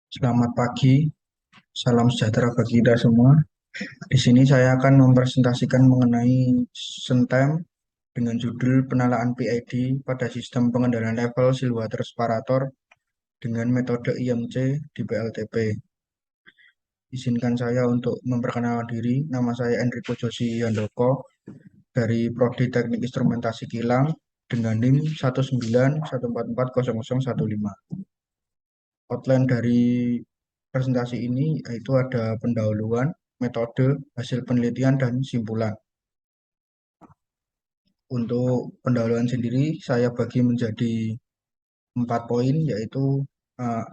Selamat pagi, salam sejahtera bagi kita semua. Di sini saya akan mempresentasikan mengenai SENTEM dengan judul penalaan PID pada sistem pengendalian level Stillwater Separator dengan metode IMC di PLTP. Izinkan saya untuk memperkenalkan diri. Nama saya Enrico Josi Yandoko dari Prodi Teknik Instrumentasi Kilang dengan NIM 191440015. Outline dari presentasi ini yaitu ada pendahuluan, metode, hasil penelitian, dan simpulan. Untuk pendahuluan sendiri saya bagi menjadi 4 poin, yaitu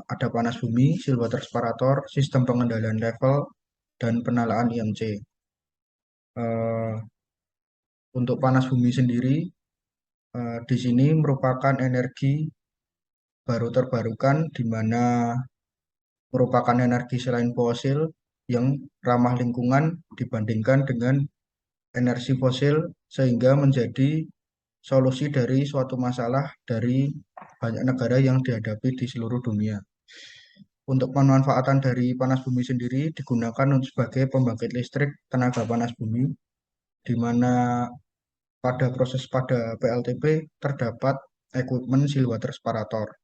ada panas bumi, Stillwater separator, sistem pengendalian level, dan penalaan IMC. Untuk panas bumi sendiri, di sini merupakan energi baru terbarukan, di mana merupakan energi selain fosil yang ramah lingkungan dibandingkan dengan energi fosil, sehingga menjadi solusi dari suatu masalah dari banyak negara yang dihadapi di seluruh dunia. Untuk pemanfaatan dari panas bumi sendiri digunakan sebagai pembangkit listrik tenaga panas bumi, di mana pada PLTP terdapat equipment Stillwater separator.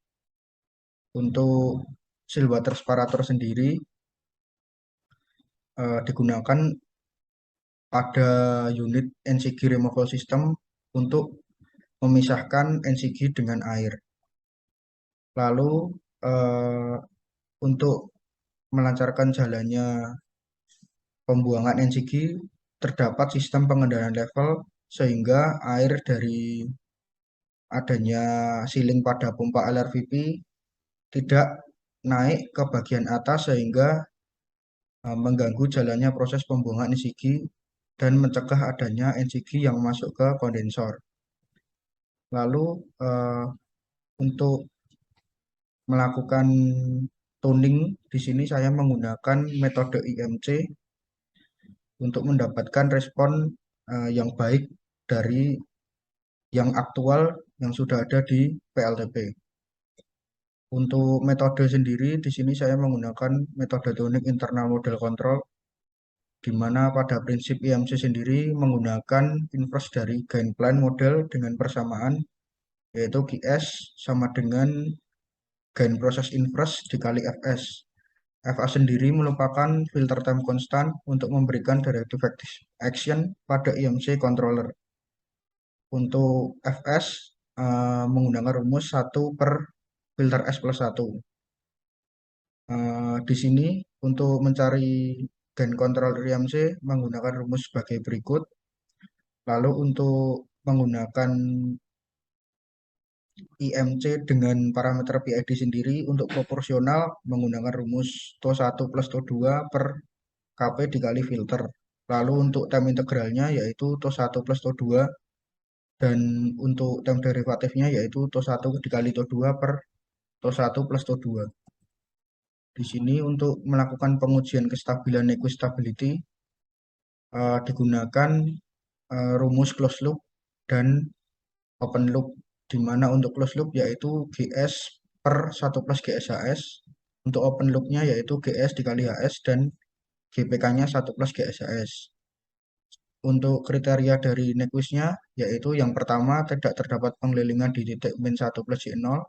Untuk Stillwater separator sendiri digunakan pada unit NCG removal system untuk memisahkan NCG dengan air. Lalu eh, untuk melancarkan jalannya pembuangan NCG terdapat sistem pengendalian level, sehingga air dari adanya sealing pada pompa LRVP tidak naik ke bagian atas, sehingga mengganggu jalannya proses pembuangan NCG dan mencegah adanya NCG yang masuk ke kondensor. Lalu untuk melakukan tuning, di sini saya menggunakan metode IMC untuk mendapatkan respon yang baik dari yang aktual yang sudah ada di PLTP. Untuk metode sendiri, di sini saya menggunakan metode tuning internal model control, di mana pada prinsip IMC sendiri menggunakan inverse dari gain plan model dengan persamaan, yaitu GS sama dengan gain proses inverse dikali Fs. Fa sendiri merupakan filter time constant untuk memberikan directive action pada IMC controller. Untuk Fs menggunakan rumus 1 per filter S plus 1. Di sini untuk mencari gain controller IMC menggunakan rumus sebagai berikut. Lalu untuk menggunakan IMC dengan parameter PID sendiri, untuk proporsional menggunakan rumus TO1 plus TO2 per KP dikali filter. Lalu untuk time integralnya yaitu TO1 plus TO2, dan untuk time derivatifnya yaitu TO1 dikali TO2 per TO1 plus TO2. Di sini untuk melakukan pengujian kestabilan liquid stability digunakan rumus closed loop dan open loop, di mana untuk closed loop yaitu GS per 1 plus GSHS, untuk open loopnya yaitu GS dikali HS dan GPK-nya 1 plus GSHS. Untuk kriteria dari Nyquist-nya yaitu yang pertama tidak terdapat pengelilingan di titik min 1 plus Y0,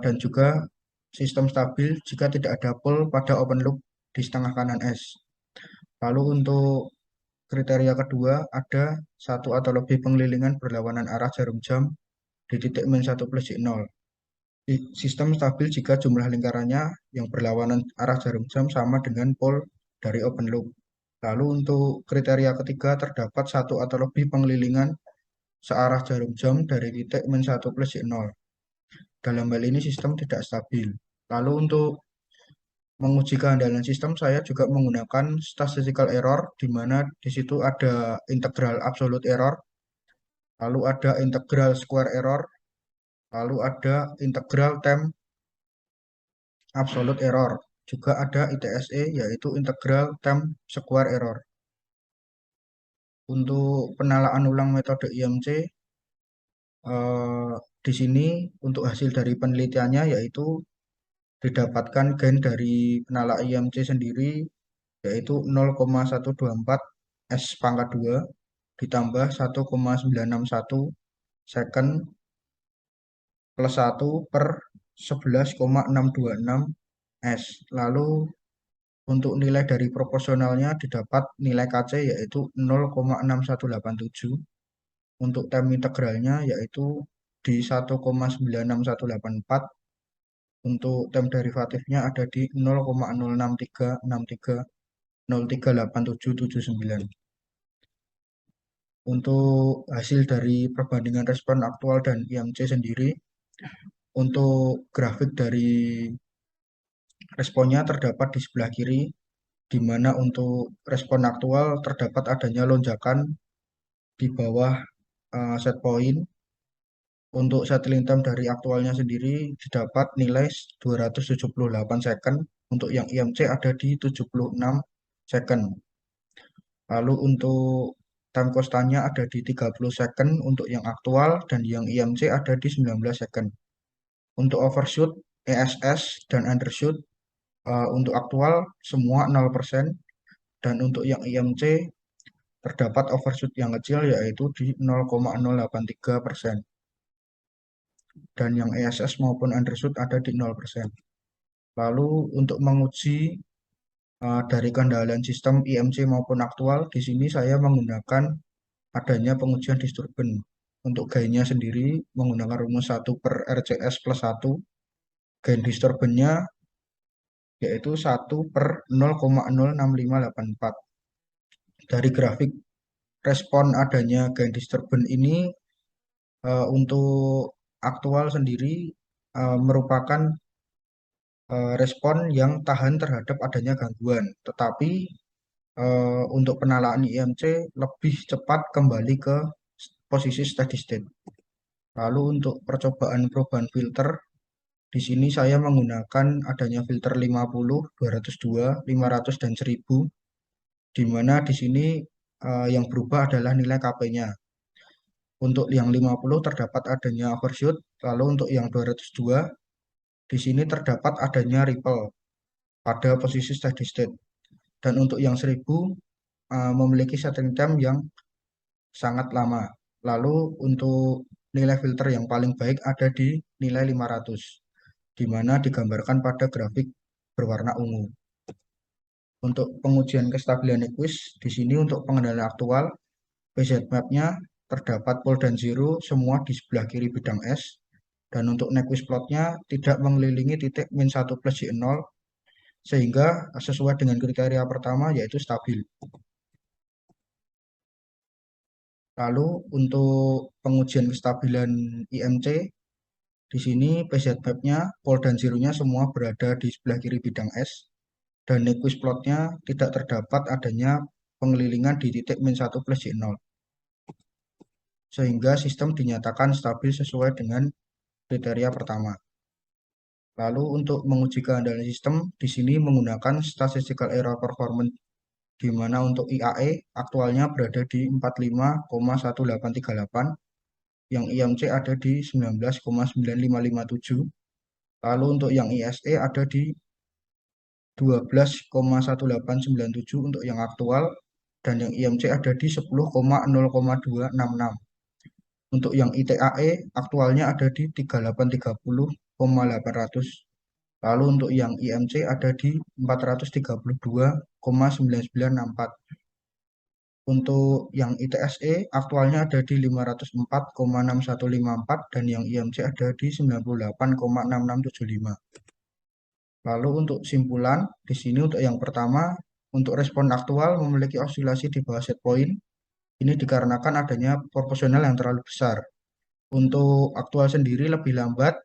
dan juga sistem stabil jika tidak ada pole pada open loop di setengah kanan S. Lalu untuk kriteria kedua ada satu atau lebih pengelilingan berlawanan arah jarum jam di titik min 1 plus Y0. Sistem stabil jika jumlah lingkarannya yang berlawanan arah jarum jam sama dengan pole dari open loop. Lalu untuk kriteria ketiga terdapat satu atau lebih pengelilingan searah jarum jam dari titik min 1 plus Y0. Dalam hal ini sistem tidak stabil. Lalu untuk menguji kehandalan sistem saya juga menggunakan statistical error, di mana di situ ada integral absolute error, lalu ada integral square error, lalu ada integral time absolute error. Juga ada ITSE yaitu integral time square error. Untuk penalaan ulang metode IMC, di sini untuk hasil dari penelitiannya yaitu didapatkan gain dari penala IMC sendiri yaitu 0,124 S pangkat 2 ditambah 1,961 second plus 1 per 11,626 S. Lalu untuk nilai dari proporsionalnya didapat nilai KC yaitu 0,6187. Untuk term integralnya yaitu di 1,96184. Untuk term derivatifnya ada di 0,06363038779. Untuk hasil dari perbandingan respon aktual dan IMC sendiri, untuk grafik dari responnya terdapat di sebelah kiri, di mana untuk respon aktual terdapat adanya lonjakan di bawah set point. Untuk settling time dari aktualnya sendiri didapat nilai 278 second, untuk yang IMC ada di 76 second. Lalu untuk time constantnya ada di 30 second untuk yang aktual dan yang IMC ada di 19 second. Untuk overshoot, ESS dan undershoot untuk aktual semua 0% dan untuk yang IMC terdapat overshoot yang kecil yaitu di 0,083% dan yang ESS maupun undershoot ada di 0%. Lalu untuk menguji dari kendalian sistem IMC maupun aktual, di sini saya menggunakan adanya pengujian disturban. Untuk gainnya sendiri menggunakan rumus 1 per RCS plus 1. Gain disturbannya yaitu 1 per 0,06584. Dari grafik respon adanya gain disturban ini untuk aktual sendiri merupakan respon yang tahan terhadap adanya gangguan. Tetapi untuk penalaan IMC lebih cepat kembali ke posisi steady state. Lalu untuk percobaan perubahan filter, di sini saya menggunakan adanya filter 50, 202, 500 dan 1000, di mana di sini yang berubah adalah nilai KP-nya. Untuk yang 50 terdapat adanya overshoot, lalu untuk yang 202 di sini terdapat adanya ripple pada posisi steady state. Dan untuk yang 1000 memiliki settling time yang sangat lama. Lalu untuk nilai filter yang paling baik ada di nilai 500, di mana digambarkan pada grafik berwarna ungu. Untuk pengujian kestabilan Nyquist, di sini untuk pengendalian aktual, PZ map-nya terdapat pole dan zero semua di sebelah kiri bidang S. Dan untuk Nyquist plot-nya tidak mengelilingi titik min 1 plus J0, sehingga sesuai dengan kriteria pertama yaitu stabil. Lalu untuk pengujian kestabilan IMC, di sini PZ map-nya, pole dan zero-nya semua berada di sebelah kiri bidang S. Dan Nyquist plot-nya tidak terdapat adanya pengelilingan di titik min 1 plus J0. Sehingga sistem dinyatakan stabil sesuai dengan kriteria pertama. Lalu untuk menguji keandalan sistem, di sini menggunakan statistical error performance, di mana untuk IAE aktualnya berada di 45,1838, yang IMC ada di 19,9557, lalu untuk yang ISE ada di 12,1897 untuk yang aktual, dan yang IMC ada di 10,0,266. Untuk yang ITAE aktualnya ada di 3830,800. Lalu untuk yang IMC ada di 432,9964. Untuk yang ITSE aktualnya ada di 504,6154 dan yang IMC ada di 98,6675. Lalu untuk simpulan, di sini untuk yang pertama, untuk respon aktual memiliki osilasi di bawah set point. Ini dikarenakan adanya proporsional yang terlalu besar. Untuk aktual sendiri lebih lambat,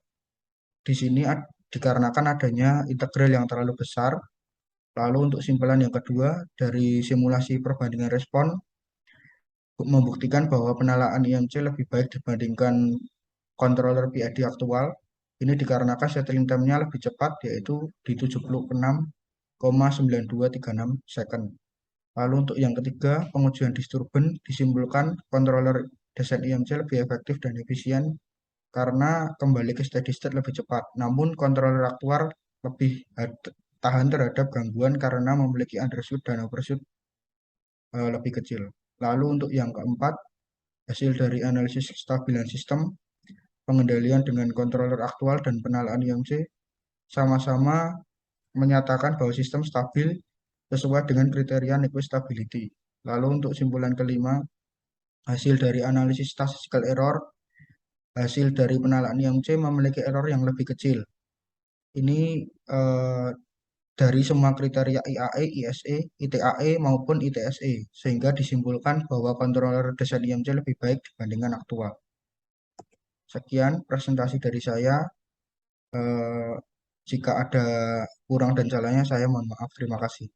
di sini dikarenakan adanya integral yang terlalu besar. Lalu untuk simpulan yang kedua, dari simulasi perbandingan respon, membuktikan bahwa penalaan IMC lebih baik dibandingkan controller PID aktual. Ini dikarenakan settling time-nya lebih cepat, yaitu di 76,9236 second. Lalu untuk yang ketiga, pengujian disturban disimpulkan controller desain IMC lebih efektif dan efisien karena kembali ke steady state lebih cepat. Namun controller aktual lebih tahan terhadap gangguan karena memiliki undershoot dan overshoot lebih kecil. Lalu untuk yang keempat, hasil dari analisis kestabilan sistem, pengendalian dengan controller aktual dan penalaan IMC sama-sama menyatakan bahwa sistem stabil sesuai dengan kriteria Nyquist stability. Lalu untuk simpulan kelima, hasil dari analisis statistical error, hasil dari penalaan IMC memiliki error yang lebih kecil. Ini dari semua kriteria IAE, ISE, ITAE maupun ITSE, sehingga disimpulkan bahwa controller desain IMC lebih baik dibandingkan aktual. Sekian presentasi dari saya. Eh, Jika ada kurang dan salahnya, saya mohon maaf. Terima kasih.